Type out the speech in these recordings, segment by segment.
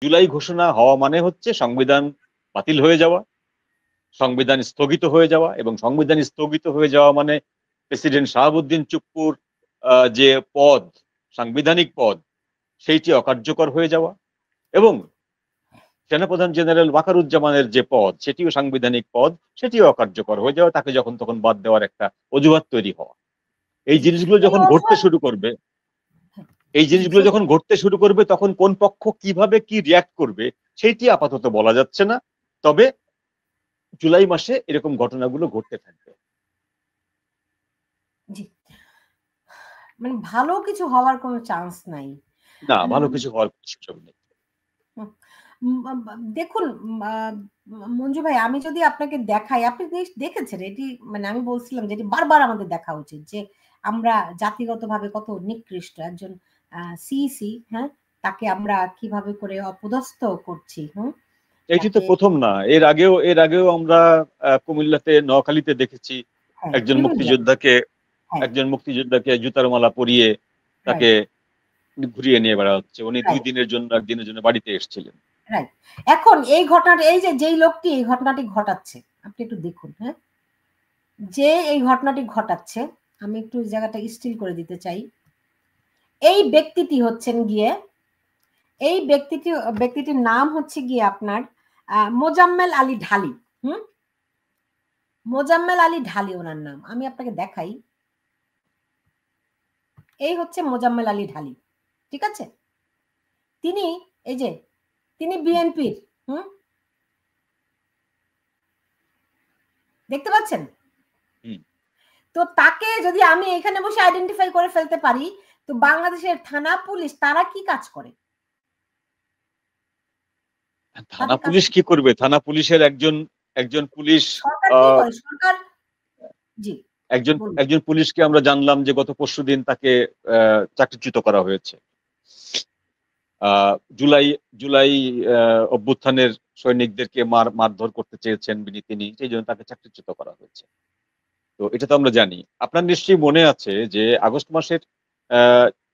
জুলাই ঘোষণা হওয়া মানে হচ্ছে সংবিধান বাতিল হয়ে যাওয়া, সংবিধান স্থগিত হয়ে যাওয়া, এবং সংবিধান স্থগিত হয়ে যাওয়া মানে প্রেসিডেন্ট শাহাবুদ্দিন চুপ্পুর যে পদ, সাংবিধানিক পদ, সেইটি অকার্যকর হয়ে যাওয়া, এবং সেনাপ্রধান জেনারেল ওয়াকারুজ্জামানের যে পদ, সেটিও সাংবিধানিক পদ, সেটিও অকার্যকর হয়ে যাওয়া, তাকে যখন তখন বাদ দেওয়ার একটা অজুহাত তৈরি হওয়া। এই জিনিসগুলো যখন ঘটতে শুরু করবে, তখন কোন পক্ষ কিভাবে কি রিয়াক্ট করবে সেইটি আপাতত বলা যাচ্ছে না। তবে জুলাই মাসে এরকম ঘটনাগুলো ঘটতে থাকবে। জি, মানে ভালো কিছু হওয়ার কোনো চান্স নাই। না, ভালো কিছু হওয়ার সুযোগ নেই। দেখুন মঞ্জু ভাই, আমি যদি আপনাকে দেখাই, আপনি দেখেছেন এটি, মানে আমি বলছিলাম যে এটি বারবার আমাদের দেখা উচিত, যে আমরা জাতিগতভাবে কত নিকৃষ্ট একজন সিইসি, হ্যাঁ, তাকে আমরা কিভাবে করে অপদস্থ করছি। এটি তো প্রথম না, এর আগেও আমরা কুমিল্লাতে, নোয়াখালীতে দেখেছি একজন মুক্তিযোদ্ধাকে জুতার মালা পরিয়ে তাকে ঘুরিয়ে নিয়ে বেড়া হচ্ছে। উনি 2 দিনের জন্য, একদিনের জন্য বাড়িতে এসেছিলেন। এখন এই ঘটনাটা, এই যে যেই লোকটি এই ঘটনাটি ঘটাচ্ছে, আপনি একটু দেখুন, হ্যাঁ, যে এই ঘটনাটি ঘটাচ্ছে, আমি একটু জায়গাটা স্টিল করে দিতে চাই। এই ব্যক্তিটি হচ্ছেন গিয়ে, এই ব্যক্তিটির নাম হচ্ছে গিয়ে আপনার মোজাম্মেল আলী ঢালী। মোজাম্মেল আলী ঢালী ওনার নাম। আমি আপনাকে দেখাই, এই হচ্ছে মোজাম্মেল আলী ঢালী, ঠিক আছে? তিনি এই যে তিনি বিএনপির, দেখতে পাচ্ছেন? তো তাকে যদি আমি এখানে বসে আইডেন্টিফাই করে ফেলতে পারি, তো বাংলাদেশের থানা পুলিশ তারা কি কাজ করে? থানা পুলিশ কি করবে? থানা পুলিশের একজন পুলিশ, সরকার জি, একজন পুলিশকে আমরা জানলাম যে গত পরশুদিন তাকে চাকরিচ্যুত করা হয়েছে। জুলাই অভ্যুত্থানের সৈনিকদেরকে মারধর করতে চেয়েছেন তিনি, সেই জন্য তাকে চাকরিচ্যুত করা হয়েছে। তো এটা তো আমরা জানি। আপনার নিশ্চয়ই মনে আছে যে আগস্ট মাসের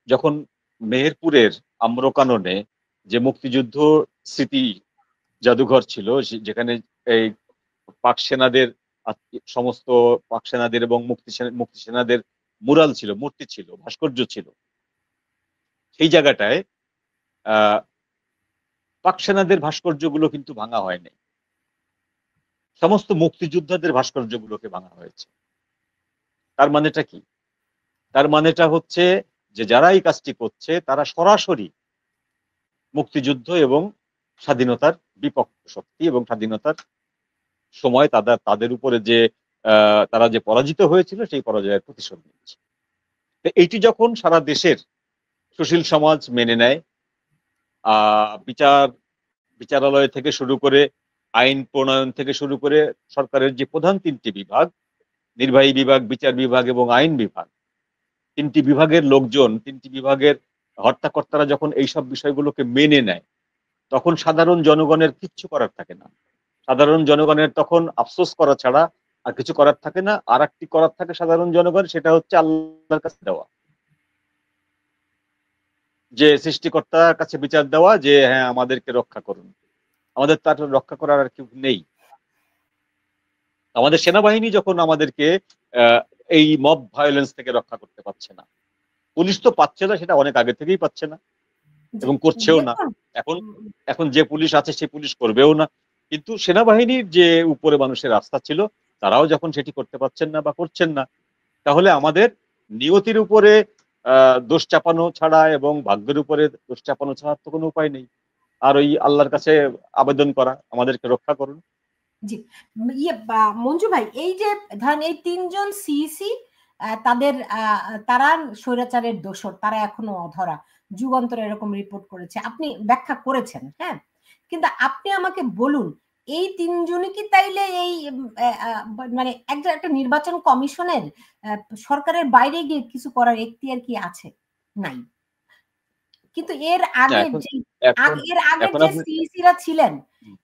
যখন মেহেরপুরের আম্রকাননে যে মুক্তিযুদ্ধ স্মৃতি জাদুঘর ছিল, যেখানে এই পাক সেনাদের, সমস্ত পাক সেনাদের এবং মুক্তি সেনাদের মুরাল ছিল, মূর্তি ছিল, ভাস্কর্য ছিল, সেই জায়গাটায় পাক সেনাদের ভাস্কর্যগুলো কিন্তু ভাঙা হয়নি, সমস্ত মুক্তিযোদ্ধাদের ভাস্কর্যগুলোকে ভাঙা হয়েছে। তার মানেটা কি? তার মানেটা হচ্ছে যে যারা এই কাজটি করছে তারা সরাসরি মুক্তিযুদ্ধ এবং স্বাধীনতার বিপক্ষ শক্তি, এবং স্বাধীনতার সময় তাদের উপরে যে তারা যে পরাজিত হয়েছিল সেই পরাজয়ের প্রতিশোধ নিচ্ছে। এইটি যখন সারা দেশের সুশীল সমাজ মেনে নেয়, বিচারালয় থেকে শুরু করে, আইন প্রণয়ন থেকে শুরু করে, সরকারের যে প্রধান 3টি বিভাগ, নির্বাহী বিভাগ, বিচার বিভাগ এবং আইন বিভাগ, 3টি বিভাগের লোকজন, 3টি বিভাগের হর্তাকর্তারা যখন এইসব বিষয়গুলোকে মেনে নেয়, তখন সাধারণ জনগণের কিচ্ছু করার থাকে না। সাধারণ জনগণের তখন আফসোস করা ছাড়া আর কিছু করার থাকে না। আর একটি করার থাকে সাধারণ জনগণ, সেটা হচ্ছে আল্লাহর কাছে দেওয়া, যে সৃষ্টিকর্তার কাছে বিচার দেওয়া, যে হ্যাঁ আমাদেরকে রক্ষা করুন। আমাদের তার রক্ষা করার আর কেউ নেই। আমাদের সেনাবাহিনী যখন আমাদেরকে এই মব ভায়োলেন্স থেকে রক্ষা করতে পারছে না, পুলিশ তো পাচ্ছে না, সেটা অনেক আগে থেকেই পাচ্ছে না এবং করছেও না। এখন যে পুলিশ আছে সে পুলিশ করবেও না। কিন্তু সেনাবাহিনীর যে উপরে মানুষের আস্থা ছিল, তারাও যখন সেটি করতে পারছেন না বা করছেন না, তাহলে আমাদের নিয়তির উপরে দোষ চাপানো ছাড়া এবং ভাগ্যের উপরে দোষ চাপানো ছাড়া তো কোনো উপায় নেই। আর ওই আল্লাহর কাছে আবেদন করা, আমাদেরকে রক্ষা করুন। জি, মঞ্জু ভাই, এই যে ধরেন এই 3জন সিইসি, তারা স্বৈরাচারের দোষর, তারা এখনো অধরা, যুগান্তর এরকম রিপোর্ট করেছে, আপনি ব্যাখ্যা করেছেন, হ্যাঁ, কিন্তু আপনি আমাকে বলুন, এই 3জনই কি তাইলে এই মানে একটা নির্বাচন কমিশনের সরকারের বাইরে গিয়ে কিছু করার এখতিয়ার কি আছে? নাই। কিন্তু এর আগে যে সিইসিরা ছিলেন,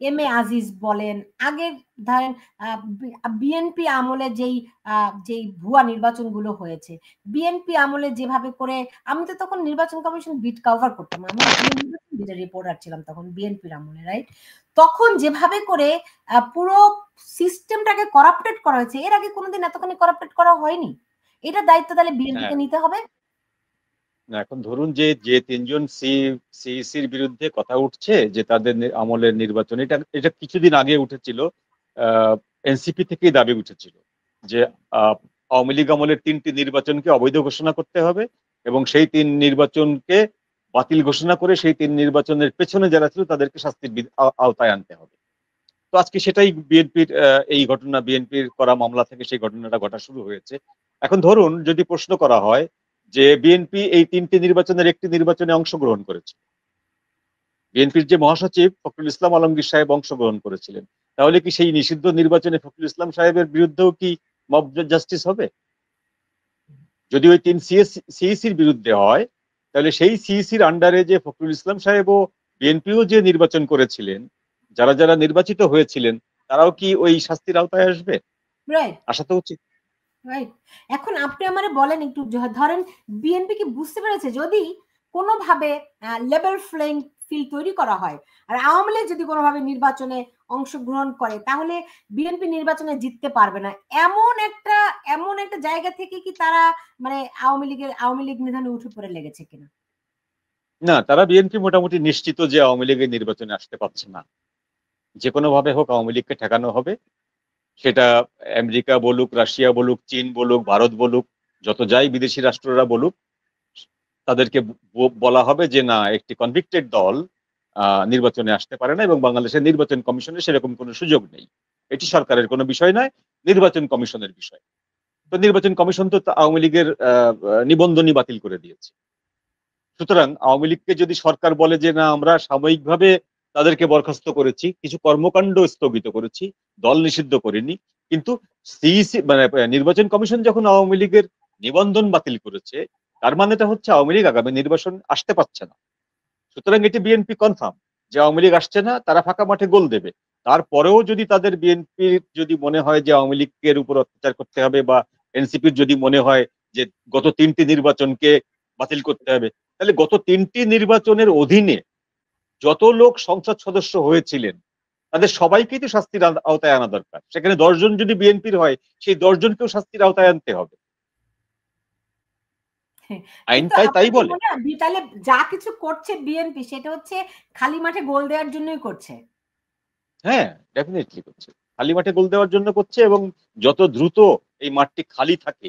এম এ আজিজ বলেন, আগের ধরেন বিএনপি আমলে যেই ভুয়া নির্বাচনগুলো হয়েছে, বিএনপি আমলে যেভাবে করে, আমি তো তখন নির্বাচন কমিশন বিট কভার করতাম, আমি নির্বাচন বিটের রিপোর্টার ছিলাম তখন বিএনপির আমলে, রাইট? তখন যেভাবে করে পুরো সিস্টেমটাকে করাপ্টেড করা হয়েছে, এর আগে কোনোদিন এতখানি করাপ্টেড করা হয়নি। এটা দায়িত্ব তাহলে বিএনপিকে নিতে হবে। এখন ধরুন যে যে তিনজন সিইসির বিরুদ্ধে কথা উঠছে যে তাদের আমলের নির্বাচন, এটা কিছুদিন আগে উঠেছিল, এনসিপি থেকেই দাবি উঠেছিল যে আওয়ামী লীগ আমলের 3টি নির্বাচনকে অবৈধ ঘোষণা করতে হবে এবং সেই 3 নির্বাচনকে বাতিল ঘোষণা করে সেই 3 নির্বাচনের পেছনে যারা ছিল তাদেরকে শাস্তির আওতায় আনতে হবে। তো আজকে সেটাই বিএনপির এই ঘটনা, বিএনপির করা মামলা থেকে সেই ঘটনাটা ঘটা শুরু হয়েছে। এখন ধরুন যদি প্রশ্ন করা হয় যে বিএনপি এই 3টি নির্বাচনের একটি নির্বাচনে অংশগ্রহণ করেছে, বিএনপির যে মহাসচিব ফখরুল ইসলাম আলমগীর সাহেব অংশগ্রহণ করেছিলেন, তাহলে কি সেই নিষিদ্ধ নির্বাচনে ফখরুল ইসলাম সাহেবের বিরুদ্ধেও কি মব জাস্টিস হবে? যদি ওই 3 সিইসির বিরুদ্ধে হয়, তাহলে সেই সিইসির আন্ডারে যে ফখরুল ইসলাম সাহেব ও বিএনপিও যে নির্বাচন করেছিলেন, যারা যারা নির্বাচিত হয়েছিলেন, তারাও কি ওই শাস্তির আওতায় আসবে? রাইট, আসা তো উচিত। রাইট। এখন আপনি আমারে বলেন একটু, ধরেন বিএনপি কি বুঝতে পেরেছে যদি কোনোভাবে লেভেল প্লেইং ফিল্ড তৈরি করা হয় আর আওয়ামী লীগ যদি কোনোভাবে নির্বাচনে অংশগ্রহণ করে, তাহলে বিএনপি নির্বাচনে জিততে পারবে না, এমন একটা জায়গা থেকে কি তারা মানে আওয়ামী লীগ নিধনে উঠে পড়ে লেগেছে কিনা? না, তারা বিএনপি মোটামুটি নিশ্চিত যে আওয়ামী লীগের নির্বাচনে আসতে পারছে না। যে কোনো ভাবে হোক আওয়ামী লীগকে ঠেকানো হবে। সেটা আমেরিকা বলুক, রাশিয়া বলুক, চীন বলুক, ভারত বলুক, যত যাই বিদেশি রাষ্ট্ররা বলুক, তাদেরকে বলা হবে যে না, একটি কনভিক্টেড দল নির্বাচনে আসতে পারে না এবং বাংলাদেশের নির্বাচন কমিশনের সেরকম কোনো সুযোগ নেই। এটি সরকারের কোনো বিষয় নয়, নির্বাচন কমিশনের বিষয়। তো নির্বাচন কমিশন তো আওয়ামী লীগের নিবন্ধনই বাতিল করে দিয়েছে। সুতরাং আওয়ামী লীগকে যদি সরকার বলে যে না, আমরা সাময়িকভাবে তাদেরকে বরখাস্ত করেছি, কিছু কর্মকাণ্ড স্থগিত করেছি, দল নিষিদ্ধ করিনি, কিন্তু সিইসি মানে নির্বাচন কমিশন যখন আওয়ামী লীগের নিবন্ধন বাতিল করেছে, তার মানেটা হচ্ছে আওয়ামী লীগ আগামী নির্বাচন আসতে পারছে না। সুতরাং এটি বিএনপি কনফার্ম যে আওয়ামী লীগ আসছে না, তারা ফাঁকা মাঠে গোল দেবে। তারপরেও যদি তাদের বিএনপির যদি মনে হয় যে আওয়ামী লীগের উপর অত্যাচার করতে হবে বা এনসিপির যদি মনে হয় যে গত 3টি নির্বাচনকে বাতিল করতে হবে, তাহলে গত 3টি নির্বাচনের অধীনে যত লোক সংসদ সদস্য হয়েছিলেন তাদের সবাইকেই তো শাস্তির আওতায় আনা দরকার। সেখানে 10 জন যদি বিএনপির হয়, সেই 10 জনকেও শাস্তির আওতায় আনতে হবে। আইন কিন্তু তাই আপনার কি বলে। মনে হয় তাহলে যা কিছু করছে বিএনপি সেটা হচ্ছে খালি মাঠে গোল দেওয়ার জন্যই করছে? হ্যাঁ, ডেফিনেটলি করছে, খালি মাঠে গোল দেওয়ার জন্য করছে এবং যত দ্রুত এই মাঠটি খালি থাকে,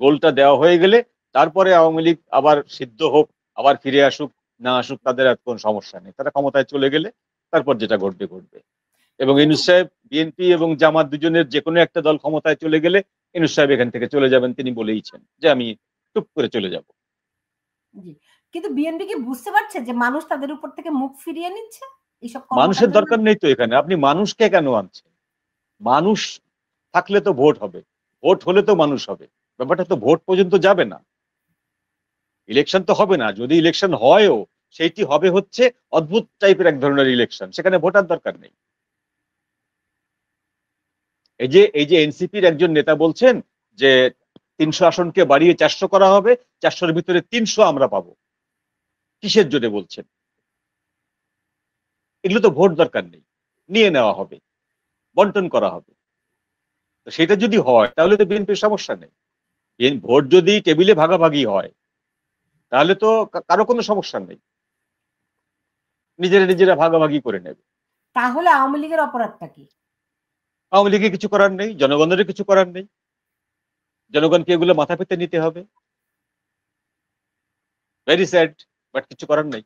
গোলটা দেওয়া হয়ে গেলে তারপরে আওয়ামী লীগ আবার সিদ্ধ হোক, আবার ফিরে আসুক, না আসুক তাদের আর কোনো সমস্যা নেই। তারা ক্ষমতায় চলে গেলে তারপর যেটা ঘটবে ঘটবে। এবং কিন্তু ইউনূস সাহেব, বিএনপি এবং জামাত দুজনের যে কোনো একটা দল ক্ষমতায় চলে গেলে ইউনূস সাহেব এখান থেকে চলে যাবেন, তিনি বলেইছেন যে আমি টুপ করে চলে যাব। জি, কিন্তু বিএনপি কি বুঝতে পারছে যে মানুষ তাদের উপর থেকে মুখ ফিরিয়ে নিচ্ছে এইসব মানুষের কর্মকাণ্ডের দরকার মাধ্যমে? নেই তো এখানে, আপনি মানুষকে কেন আনছেন? মানুষ থাকলে তো ভোট হবে, ভোট হলে তো মানুষ হবে। ব্যাপারটা তো ভোট পর্যন্ত যাবে না, ইলেকশন তো হবে না। যদি ইলেকশন হয়ও, সেইটি হবে হচ্ছে অদ্ভুত টাইপের এক ধরনের ইলেকশন, সেখানে ভোটার দরকার নেই। এই যে এনসিপির একজন নেতা বলছেন যে 300 আসনকে বাড়িয়ে 400 করা হবে, 400-র ভিতরে 300 আমরা পাবো। কিসের জোরে বলছেন? এগুলো তো ভোট দরকার নেই, নিয়ে নেওয়া হবে, বন্টন করা হবে। তো সেটা যদি হয় তাহলে তো বিএনপির সমস্যা নেই। ভোট যদি টেবিলে ভাগাভাগি হয় তাহলে তো কারো কোনো সমস্যা নেই, নিজেরা নিজেরা ভাগাভাগি করে নেবে। তাহলে আওয়ামী লীগের অপরাধটা কি? আওয়ামী লীগের কিছু করার নেই, জনগণেরও কিছু করার নেই, জনগণকে এগুলো মাথা পেতে নিতে হবে। ভেরি স্যাড, বাট কিছু করার নেই।